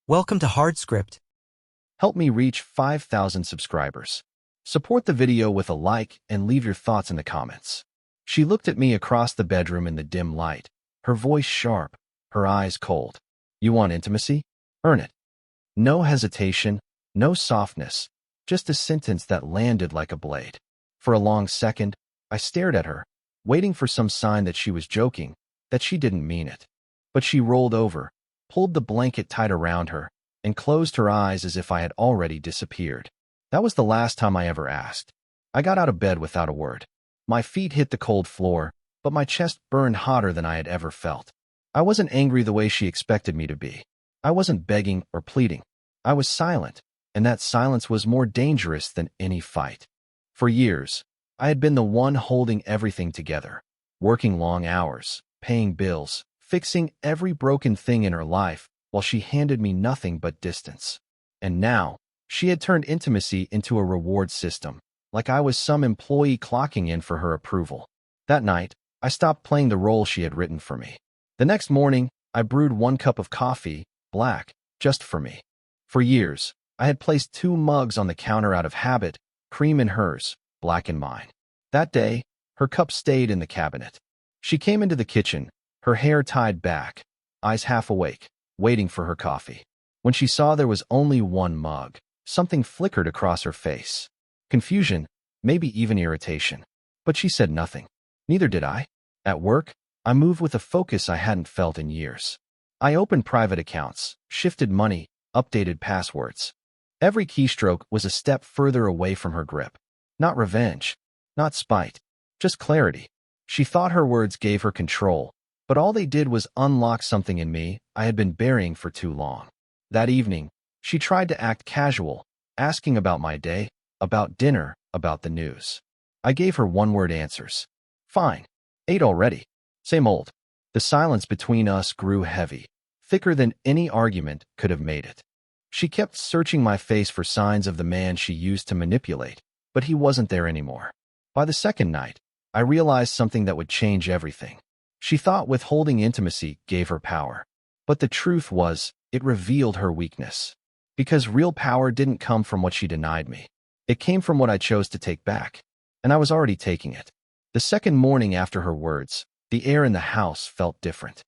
Welcome to HardScript. Help me reach 5,000 subscribers. Support the video with a like and leave your thoughts in the comments. She looked at me across the bedroom in the dim light, her voice sharp, her eyes cold. You want intimacy? Earn it. No hesitation, no softness, just a sentence that landed like a blade. For a long second, I stared at her, waiting for some sign that she was joking, that she didn't mean it. But she rolled over, pulled the blanket tight around her, and closed her eyes as if I had already disappeared. That was the last time I ever asked. I got out of bed without a word. My feet hit the cold floor, but my chest burned hotter than I had ever felt. I wasn't angry the way she expected me to be. I wasn't begging or pleading. I was silent, and that silence was more dangerous than any fight. For years, I had been the one holding everything together, working long hours, paying bills, fixing every broken thing in her life, while she handed me nothing but distance. And now, she had turned intimacy into a reward system, like I was some employee clocking in for her approval. That night, I stopped playing the role she had written for me. The next morning, I brewed 1 cup of coffee, black, just for me. For years, I had placed 2 mugs on the counter out of habit, cream in hers, black in mine. That day, her cup stayed in the cabinet. She came into the kitchen, her hair tied back, eyes half awake, waiting for her coffee. When she saw there was only 1 mug, something flickered across her face. Confusion, maybe even irritation. But she said nothing. Neither did I. At work, I moved with a focus I hadn't felt in years. I opened private accounts, shifted money, updated passwords. Every keystroke was a step further away from her grip. Not revenge, not spite, just clarity. She thought her words gave her control, but all they did was unlock something in me I had been burying for too long. That evening, she tried to act casual, asking about my day, about dinner, about the news. I gave her one-word answers. Fine. Ate already. Same old. The silence between us grew heavy, thicker than any argument could have made it. She kept searching my face for signs of the man she used to manipulate, but he wasn't there anymore. By the second night, I realized something that would change everything. She thought withholding intimacy gave her power. But the truth was, it revealed her weakness. Because real power didn't come from what she denied me. It came from what I chose to take back. And I was already taking it. The second morning after her words, the air in the house felt different.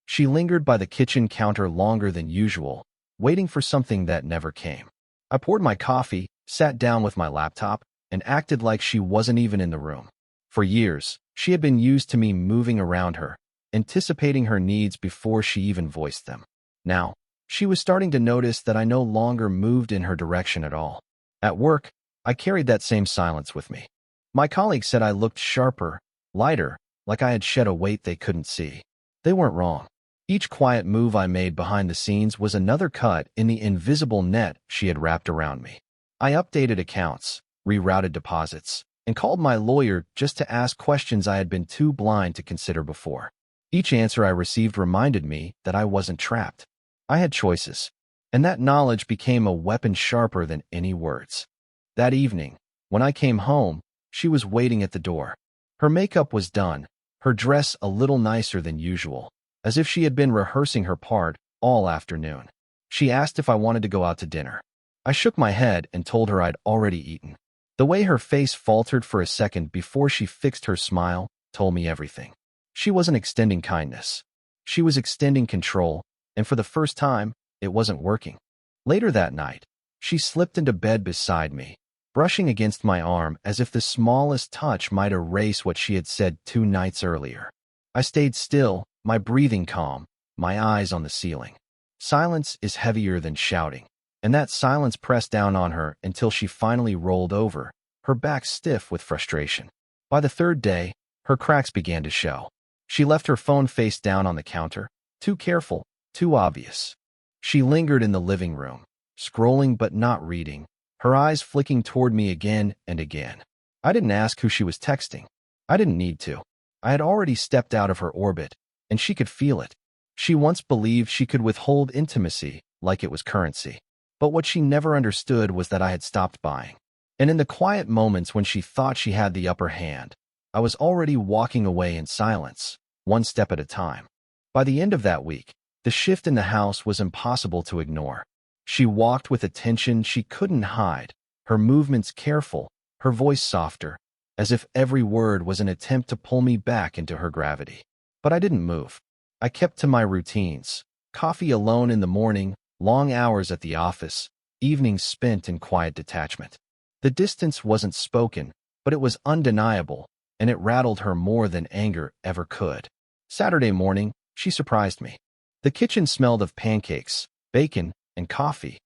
She lingered by the kitchen counter longer than usual, waiting for something that never came. I poured my coffee, sat down with my laptop, and acted like she wasn't even in the room. For years, she had been used to me moving around her, anticipating her needs before she even voiced them. Now, she was starting to notice that I no longer moved in her direction at all. At work, I carried that same silence with me. My colleagues said I looked sharper, lighter, like I had shed a weight they couldn't see. They weren't wrong. Each quiet move I made behind the scenes was another cut in the invisible net she had wrapped around me. I updated accounts, rerouted deposits, and called my lawyer just to ask questions I had been too blind to consider before. Each answer I received reminded me that I wasn't trapped. I had choices, and that knowledge became a weapon sharper than any words. That evening, when I came home, she was waiting at the door. Her makeup was done, her dress a little nicer than usual, as if she had been rehearsing her part all afternoon. She asked if I wanted to go out to dinner. I shook my head and told her I'd already eaten. The way her face faltered for a second before she fixed her smile told me everything. She wasn't extending kindness. She was extending control, and for the first time, it wasn't working. Later that night, she slipped into bed beside me, brushing against my arm as if the smallest touch might erase what she had said 2 nights earlier. I stayed still, my breathing calm, my eyes on the ceiling. Silence is heavier than shouting, and that silence pressed down on her until she finally rolled over, her back stiff with frustration. By the 3rd day, her cracks began to show. She left her phone face down on the counter, too careful, too obvious. She lingered in the living room, scrolling but not reading, her eyes flicking toward me again and again. I didn't ask who she was texting. I didn't need to. I had already stepped out of her orbit, and she could feel it. She once believed she could withhold intimacy like it was currency. But what she never understood was that I had stopped buying. And in the quiet moments when she thought she had the upper hand, I was already walking away in silence, 1 step at a time. By the end of that week, the shift in the house was impossible to ignore. She walked with a tension she couldn't hide, her movements careful, her voice softer, as if every word was an attempt to pull me back into her gravity. But I didn't move. I kept to my routines. Coffee alone in the morning, long hours at the office, evenings spent in quiet detachment. The distance wasn't spoken, but it was undeniable, and it rattled her more than anger ever could. Saturday morning, she surprised me. The kitchen smelled of pancakes, bacon, and coffee,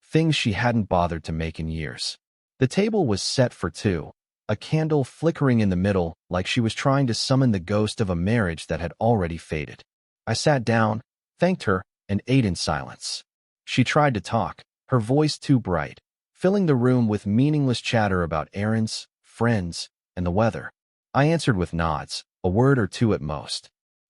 things she hadn't bothered to make in years. The table was set for two, a candle flickering in the middle like she was trying to summon the ghost of a marriage that had already faded. I sat down, thanked her, and ate in silence. She tried to talk, her voice too bright, filling the room with meaningless chatter about errands, friends, and the weather. I answered with nods, a word or two at most.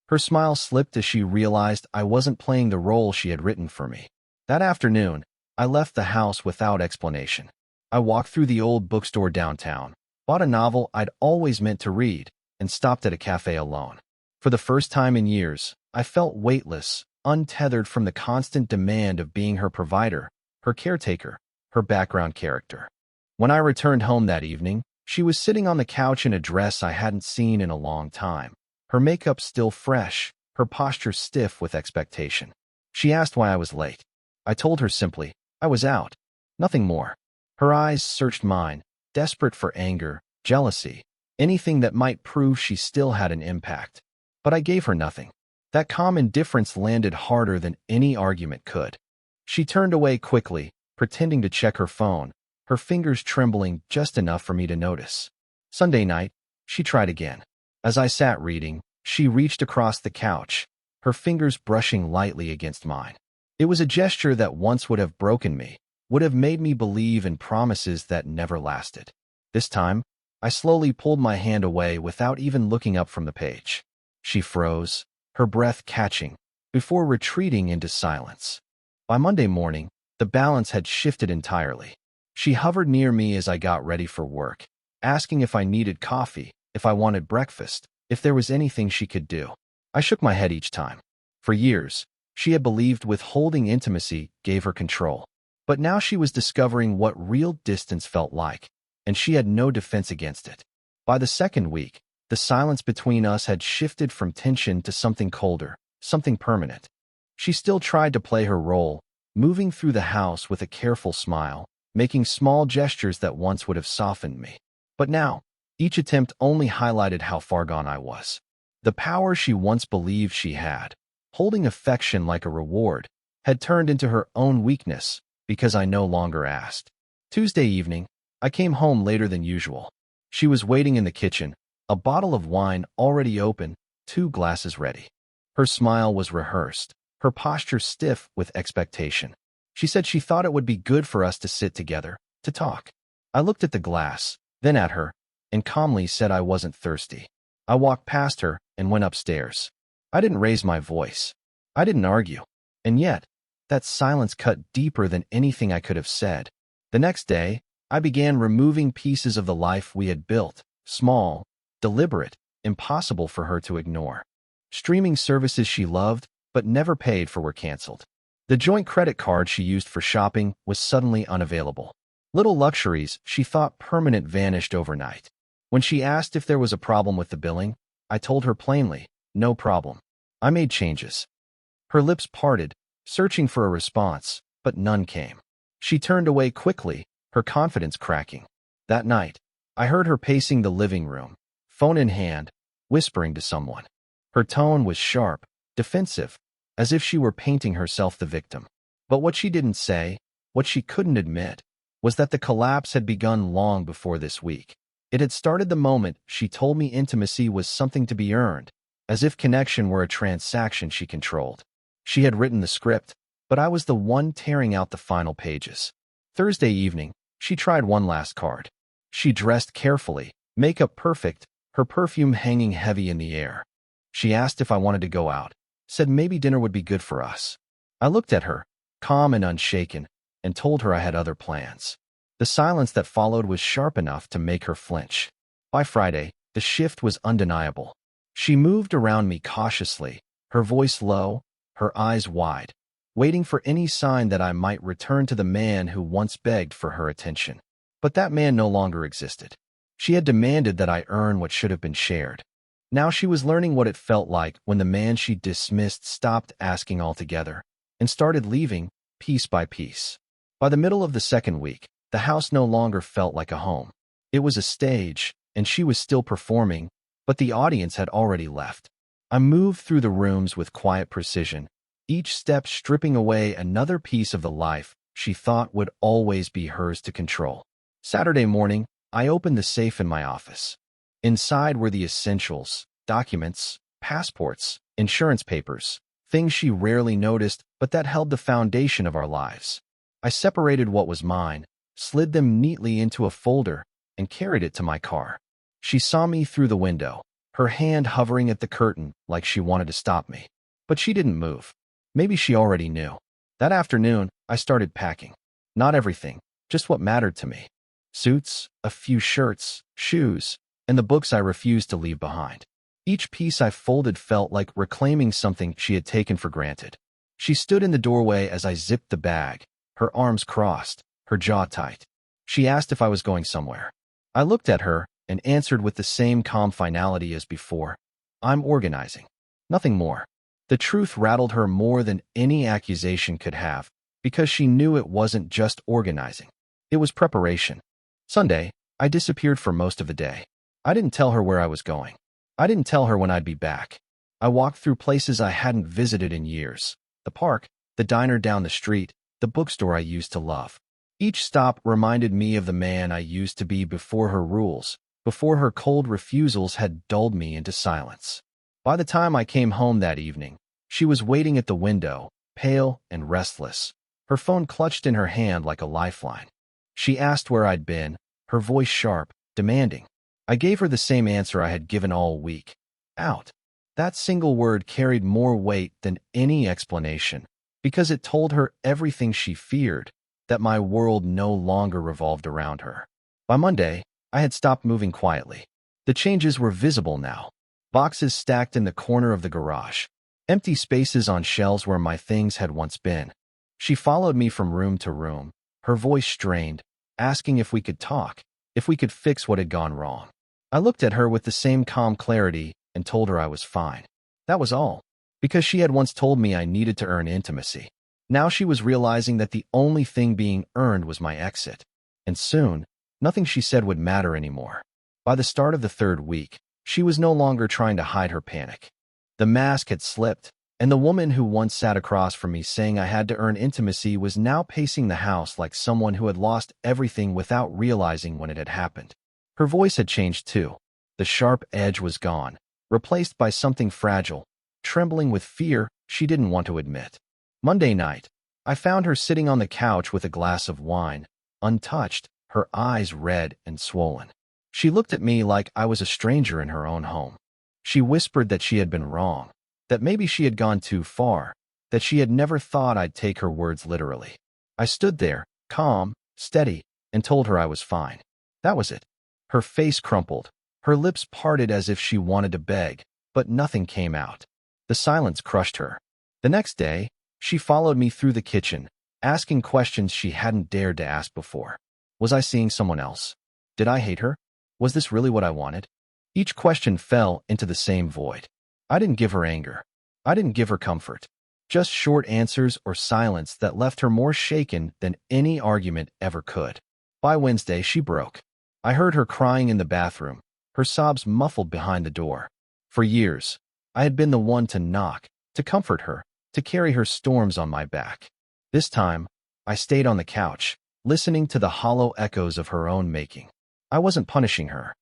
Her smile slipped as she realized I wasn't playing the role she had written for me. That afternoon, I left the house without explanation. I walked through the old bookstore downtown, bought a novel I'd always meant to read, and stopped at a cafe alone. For the first time in years, I felt weightless, untethered from the constant demand of being her provider, her caretaker, her background character. When I returned home that evening, she was sitting on the couch in a dress I hadn't seen in a long time, her makeup still fresh, her posture stiff with expectation. She asked why I was late. I told her simply, I was out. Nothing more. Her eyes searched mine, desperate for anger, jealousy, anything that might prove she still had an impact. But I gave her nothing. That calm indifference landed harder than any argument could. She turned away quickly, pretending to check her phone, her fingers trembling just enough for me to notice. Sunday night, she tried again. As I sat reading, she reached across the couch, her fingers brushing lightly against mine. It was a gesture that once would have broken me, would have made me believe in promises that never lasted. This time, I slowly pulled my hand away without even looking up from the page. She froze, her breath catching, before retreating into silence. By Monday morning, the balance had shifted entirely. She hovered near me as I got ready for work, asking if I needed coffee, if I wanted breakfast, if there was anything she could do. I shook my head each time. For years, she had believed withholding intimacy gave her control. But now she was discovering what real distance felt like, and she had no defense against it. By the second week, the silence between us had shifted from tension to something colder, something permanent. She still tried to play her role, moving through the house with a careful smile, making small gestures that once would have softened me. But now, each attempt only highlighted how far gone I was. The power she once believed she had, holding affection like a reward, had turned into her own weakness because I no longer asked. Tuesday evening, I came home later than usual. She was waiting in the kitchen, a bottle of wine already open, 2 glasses ready. Her smile was rehearsed, her posture stiff with expectation. She said she thought it would be good for us to sit together, to talk. I looked at the glass, then at her, and calmly said I wasn't thirsty. I walked past her and went upstairs. I didn't raise my voice. I didn't argue. And yet, that silence cut deeper than anything I could have said. The next day, I began removing pieces of the life we had built, small, deliberate, impossible for her to ignore. Streaming services she loved but never paid for were canceled. The joint credit card she used for shopping was suddenly unavailable. Little luxuries she thought permanent vanished overnight. When she asked if there was a problem with the billing, I told her plainly, no problem. I made changes. Her lips parted, searching for a response, but none came. She turned away quickly, her confidence cracking. That night, I heard her pacing the living room, phone in hand, whispering to someone. Her tone was sharp, defensive, as if she were painting herself the victim. But what she didn't say, what she couldn't admit, was that the collapse had begun long before this week. It had started the moment she told me intimacy was something to be earned, as if connection were a transaction she controlled. She had written the script, but I was the one tearing out the final pages. Thursday evening, she tried one last card. She dressed carefully, makeup perfect, her perfume hanging heavy in the air. She asked if I wanted to go out, said maybe dinner would be good for us. I looked at her, calm and unshaken, and told her I had other plans. The silence that followed was sharp enough to make her flinch. By Friday, the shift was undeniable. She moved around me cautiously, her voice low, her eyes wide. waiting for any sign that I might return to the man who once begged for her attention. But that man no longer existed. She had demanded that I earn what should have been shared. Now she was learning what it felt like when the man she dismissed stopped asking altogether and started leaving piece by piece. By the middle of the second week, the house no longer felt like a home. It was a stage, and she was still performing, but the audience had already left. I moved through the rooms with quiet precision, each step stripping away another piece of the life she thought would always be hers to control. Saturday morning, I opened the safe in my office. Inside were the essentials, documents, passports, insurance papers, things she rarely noticed but that held the foundation of our lives. I separated what was mine, slid them neatly into a folder, and carried it to my car. She saw me through the window, her hand hovering at the curtain like she wanted to stop me. But she didn't move. Maybe she already knew. That afternoon, I started packing. Not everything, just what mattered to me. Suits, a few shirts, shoes, and the books I refused to leave behind. Each piece I folded felt like reclaiming something she had taken for granted. She stood in the doorway as I zipped the bag, her arms crossed, her jaw tight. She asked if I was going somewhere. I looked at her and answered with the same calm finality as before. I'm organizing. Nothing more. The truth rattled her more than any accusation could have, because she knew it wasn't just organizing. It was preparation. Sunday, I disappeared for most of the day. I didn't tell her where I was going. I didn't tell her when I'd be back. I walked through places I hadn't visited in years. The park, the diner down the street, the bookstore I used to love. Each stop reminded me of the man I used to be before her rules, before her cold refusals had dulled me into silence. By the time I came home that evening, she was waiting at the window, pale and restless, her phone clutched in her hand like a lifeline. She asked where I'd been, her voice sharp, demanding. I gave her the same answer I had given all week. Out. That single word carried more weight than any explanation, because it told her everything she feared, that my world no longer revolved around her. By Monday, I had stopped moving quietly. The changes were visible now. Boxes stacked in the corner of the garage. Empty spaces on shelves where my things had once been. She followed me from room to room, her voice strained, asking if we could talk, if we could fix what had gone wrong. I looked at her with the same calm clarity and told her I was fine. That was all, because she had once told me I needed to earn intimacy. Now she was realizing that the only thing being earned was my exit. And soon, nothing she said would matter anymore. By the start of the third week, she was no longer trying to hide her panic. The mask had slipped, and the woman who once sat across from me saying I had to earn intimacy was now pacing the house like someone who had lost everything without realizing when it had happened. Her voice had changed too. The sharp edge was gone, replaced by something fragile, trembling with fear she didn't want to admit. Monday night, I found her sitting on the couch with a glass of wine, untouched, her eyes red and swollen. She looked at me like I was a stranger in her own home. She whispered that she had been wrong, that maybe she had gone too far, that she had never thought I'd take her words literally. I stood there, calm, steady, and told her I was fine. That was it. Her face crumpled, her lips parted as if she wanted to beg, but nothing came out. The silence crushed her. The next day, she followed me through the kitchen, asking questions she hadn't dared to ask before. Was I seeing someone else? Did I hate her? Was this really what I wanted? Each question fell into the same void. I didn't give her anger. I didn't give her comfort. Just short answers or silence that left her more shaken than any argument ever could. By Wednesday, she broke. I heard her crying in the bathroom, her sobs muffled behind the door. For years, I had been the one to knock, to comfort her, to carry her storms on my back. This time, I stayed on the couch, listening to the hollow echoes of her own making. I wasn't punishing her.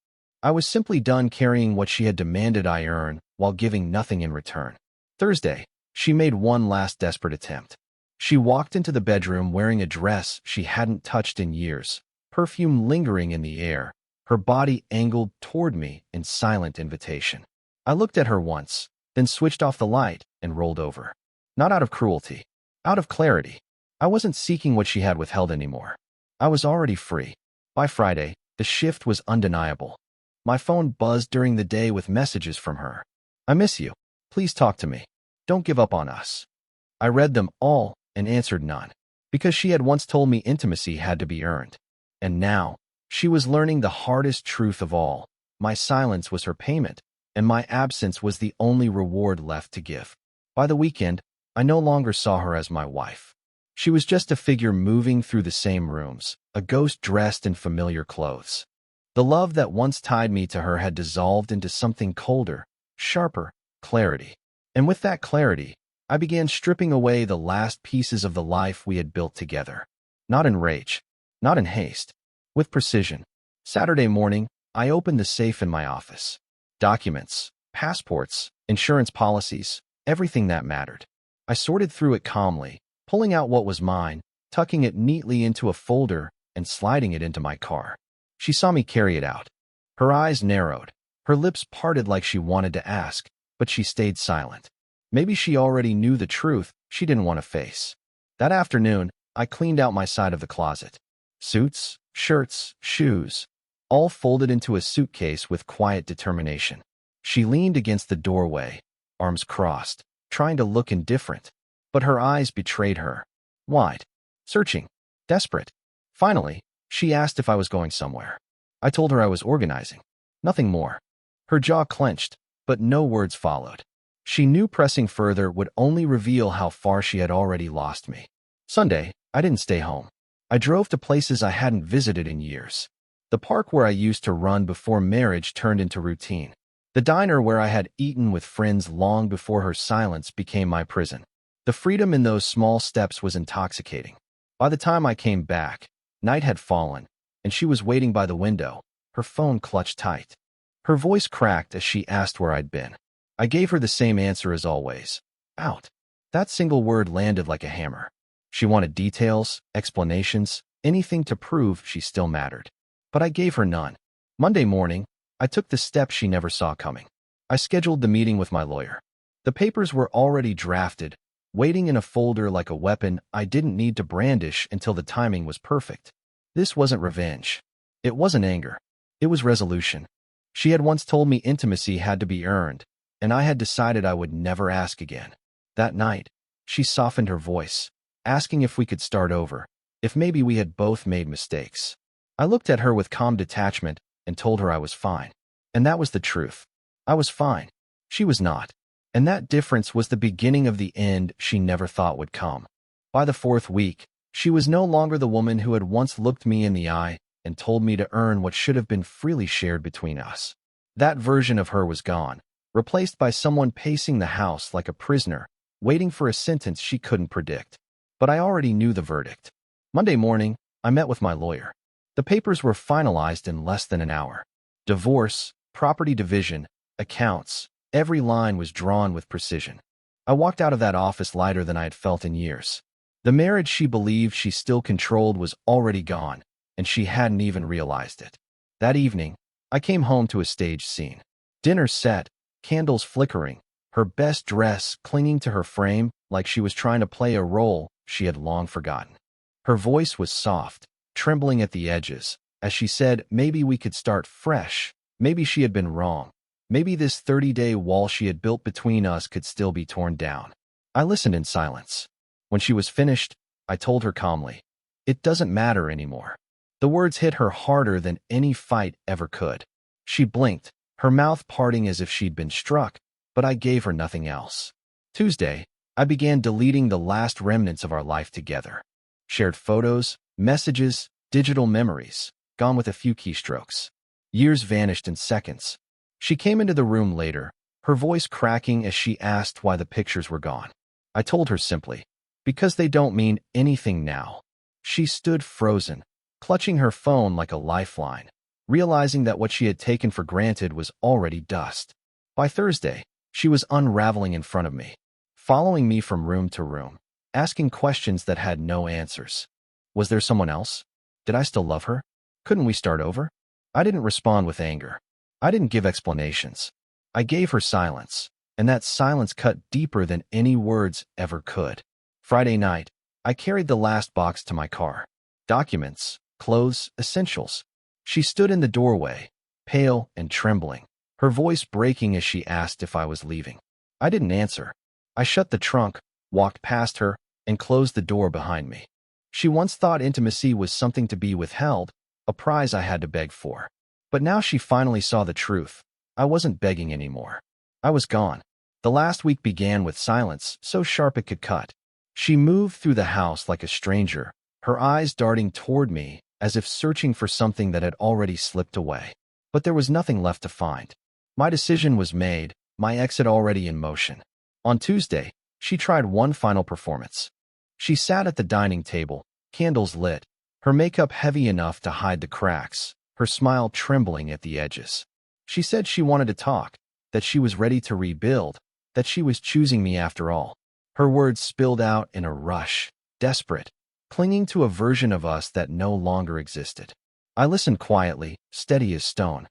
I was simply done carrying what she had demanded I earn while giving nothing in return. Thursday, she made one last desperate attempt. She walked into the bedroom wearing a dress she hadn't touched in years, perfume lingering in the air, her body angled toward me in silent invitation. I looked at her once, then switched off the light and rolled over. Not out of cruelty, out of clarity. I wasn't seeking what she had withheld anymore. I was already free. By Friday, the shift was undeniable. My phone buzzed during the day with messages from her. I miss you. Please talk to me. Don't give up on us. I read them all, and answered none. Because she had once told me intimacy had to be earned. And now, she was learning the hardest truth of all. My silence was her payment, and my absence was the only reward left to give. By the weekend, I no longer saw her as my wife. She was just a figure moving through the same rooms, a ghost dressed in familiar clothes. The love that once tied me to her had dissolved into something colder, sharper, clarity. And with that clarity, I began stripping away the last pieces of the life we had built together. Not in rage, not in haste, with precision. Saturday morning, I opened the safe in my office. Documents, passports, insurance policies, everything that mattered. I sorted through it calmly, pulling out what was mine, tucking it neatly into a folder, and sliding it into my car. She saw me carry it out. Her eyes narrowed, her lips parted like she wanted to ask, but she stayed silent. Maybe she already knew the truth she didn't want to face. That afternoon, I cleaned out my side of the closet. Suits, shirts, shoes, all folded into a suitcase with quiet determination. She leaned against the doorway, arms crossed, trying to look indifferent, but her eyes betrayed her. Wide, searching, desperate. Finally, she asked if I was going somewhere. I told her I was organizing. Nothing more. Her jaw clenched, but no words followed. She knew pressing further would only reveal how far she had already lost me. Sunday, I didn't stay home. I drove to places I hadn't visited in years. The park where I used to run before marriage turned into routine. The diner where I had eaten with friends long before her silence became my prison. The freedom in those small steps was intoxicating. By the time I came back, night had fallen, and she was waiting by the window, her phone clutched tight. Her voice cracked as she asked where I'd been. I gave her the same answer as always. Out. That single word landed like a hammer. She wanted details, explanations, anything to prove she still mattered. But I gave her none. Monday morning, I took the step she never saw coming. I scheduled the meeting with my lawyer. The papers were already drafted, waiting in a folder like a weapon I didn't need to brandish until the timing was perfect. This wasn't revenge. It wasn't anger. It was resolution. She had once told me intimacy had to be earned, and I had decided I would never ask again. That night, she softened her voice, asking if we could start over, if maybe we had both made mistakes. I looked at her with calm detachment and told her I was fine. And that was the truth. I was fine. She was not. And that difference was the beginning of the end she never thought would come. By the fourth week, she was no longer the woman who had once looked me in the eye and told me to earn what should have been freely shared between us. That version of her was gone, replaced by someone pacing the house like a prisoner, waiting for a sentence she couldn't predict. But I already knew the verdict. Monday morning, I met with my lawyer. The papers were finalized in less than an hour. Divorce, property division, accounts, every line was drawn with precision. I walked out of that office lighter than I had felt in years. The marriage she believed she still controlled was already gone, and she hadn't even realized it. That evening, I came home to a staged scene. Dinner set, candles flickering, her best dress clinging to her frame like she was trying to play a role she had long forgotten. Her voice was soft, trembling at the edges, as she said maybe we could start fresh, maybe she had been wrong, maybe this 30-day wall she had built between us could still be torn down. I listened in silence. When she was finished, I told her calmly, "It doesn't matter anymore." The words hit her harder than any fight ever could. She blinked, her mouth parting as if she'd been struck, but I gave her nothing else. Tuesday, I began deleting the last remnants of our life together. Shared photos, messages, digital memories, gone with a few keystrokes. Years vanished in seconds. She came into the room later, her voice cracking as she asked why the pictures were gone. I told her simply, "Because they don't mean anything now." She stood frozen, clutching her phone like a lifeline, realizing that what she had taken for granted was already dust. By Thursday, she was unraveling in front of me, following me from room to room, asking questions that had no answers. Was there someone else? Did I still love her? Couldn't we start over? I didn't respond with anger. I didn't give explanations. I gave her silence, and that silence cut deeper than any words ever could. Friday night, I carried the last box to my car. Documents, clothes, essentials. She stood in the doorway, pale and trembling, her voice breaking as she asked if I was leaving. I didn't answer. I shut the trunk, walked past her, and closed the door behind me. She once thought intimacy was something to be withheld, a prize I had to beg for. But now she finally saw the truth. I wasn't begging anymore. I was gone. The last week began with silence, so sharp it could cut. She moved through the house like a stranger, her eyes darting toward me as if searching for something that had already slipped away. But there was nothing left to find. My decision was made, my exit already in motion. On Tuesday, she tried one final performance. She sat at the dining table, candles lit, her makeup heavy enough to hide the cracks, her smile trembling at the edges. She said she wanted to talk, that she was ready to rebuild, that she was choosing me after all. Her words spilled out in a rush, desperate, clinging to a version of us that no longer existed. I listened quietly, steady as stone.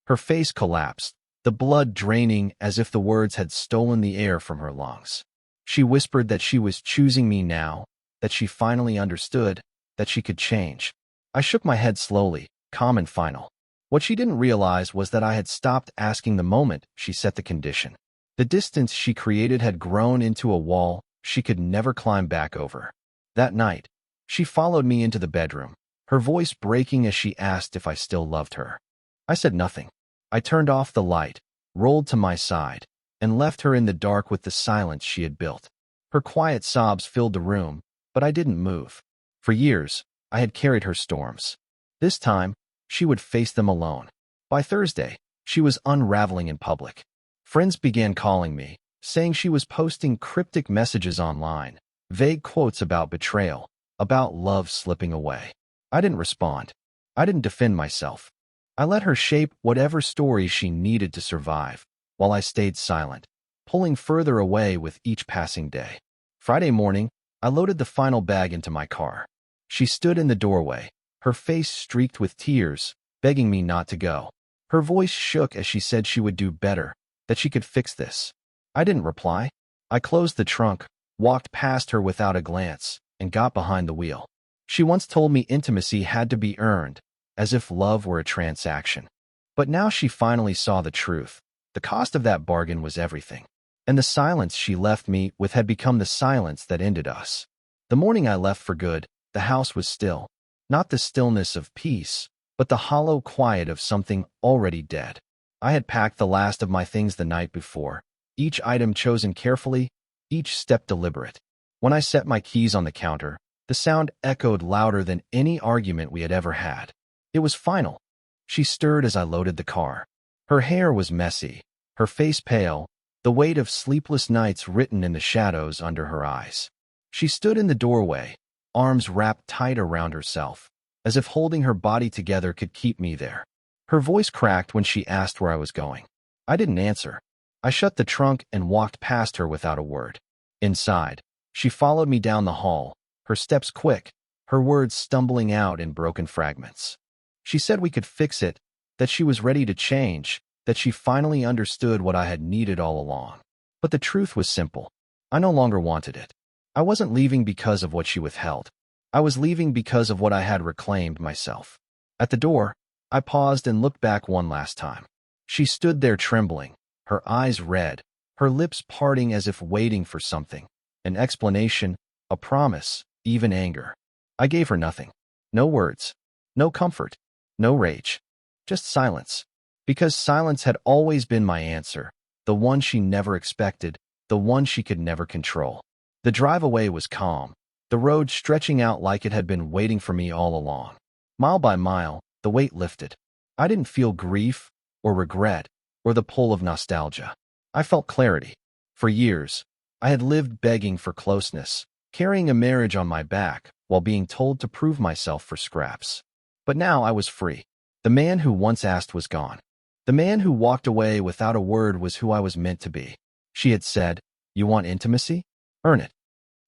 Her face collapsed, the blood draining as if the words had stolen the air from her lungs. She whispered that she was choosing me now, that she finally understood, that she could change. I shook my head slowly, calm and final. What she didn't realize was that I had stopped asking the moment she set the condition. The distance she created had grown into a wall she could never climb back over. That night, she followed me into the bedroom, her voice breaking as she asked if I still loved her. I said nothing. I turned off the light, rolled to my side, and left her in the dark with the silence she had built. Her quiet sobs filled the room, but I didn't move. For years, I had carried her storms. This time, she would face them alone. By Thursday, she was unraveling in public. Friends began calling me, saying she was posting cryptic messages online, vague quotes about betrayal, about love slipping away. I didn't respond. I didn't defend myself. I let her shape whatever story she needed to survive, while I stayed silent, pulling further away with each passing day. Friday morning, I loaded the final bag into my car. She stood in the doorway, her face streaked with tears, begging me not to go. Her voice shook as she said she would do better, that she could fix this. I didn't reply. I closed the trunk, walked past her without a glance, and got behind the wheel. She once told me intimacy had to be earned, as if love were a transaction. But now she finally saw the truth. The cost of that bargain was everything. And the silence she left me with had become the silence that ended us. The morning I left for good, the house was still. Not the stillness of peace, but the hollow quiet of something already dead. I had packed the last of my things the night before, each item chosen carefully, each step deliberate. When I set my keys on the counter, the sound echoed louder than any argument we had ever had. It was final. She stirred as I loaded the car. Her hair was messy, her face pale, the weight of sleepless nights written in the shadows under her eyes. She stood in the doorway, arms wrapped tight around herself, as if holding her body together could keep me there. Her voice cracked when she asked where I was going. I didn't answer. I shut the trunk and walked past her without a word. Inside, she followed me down the hall, her steps quick, her words stumbling out in broken fragments. She said we could fix it, that she was ready to change, that she finally understood what I had needed all along. But the truth was simple. I no longer wanted it. I wasn't leaving because of what she withheld. I was leaving because of what I had reclaimed myself. At the door, I paused and looked back one last time. She stood there trembling, her eyes red, her lips parting as if waiting for something. An explanation, a promise, even anger. I gave her nothing. No words. No comfort. No rage. Just silence. Because silence had always been my answer, the one she never expected, the one she could never control. The drive away was calm, the road stretching out like it had been waiting for me all along. Mile by mile, the weight lifted. I didn't feel grief, or regret, or the pull of nostalgia. I felt clarity. For years, I had lived begging for closeness, carrying a marriage on my back, while being told to prove myself for scraps. But now I was free. The man who once asked was gone. The man who walked away without a word was who I was meant to be. She had said, "You want intimacy? Earn it."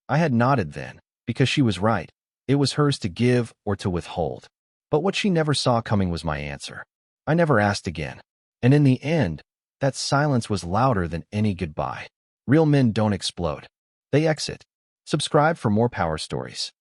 I had nodded then, because she was right. It was hers to give or to withhold. But what she never saw coming was my answer. I never asked again. And in the end, that silence was louder than any goodbye. Real men don't explode. They exit. Subscribe for more power stories.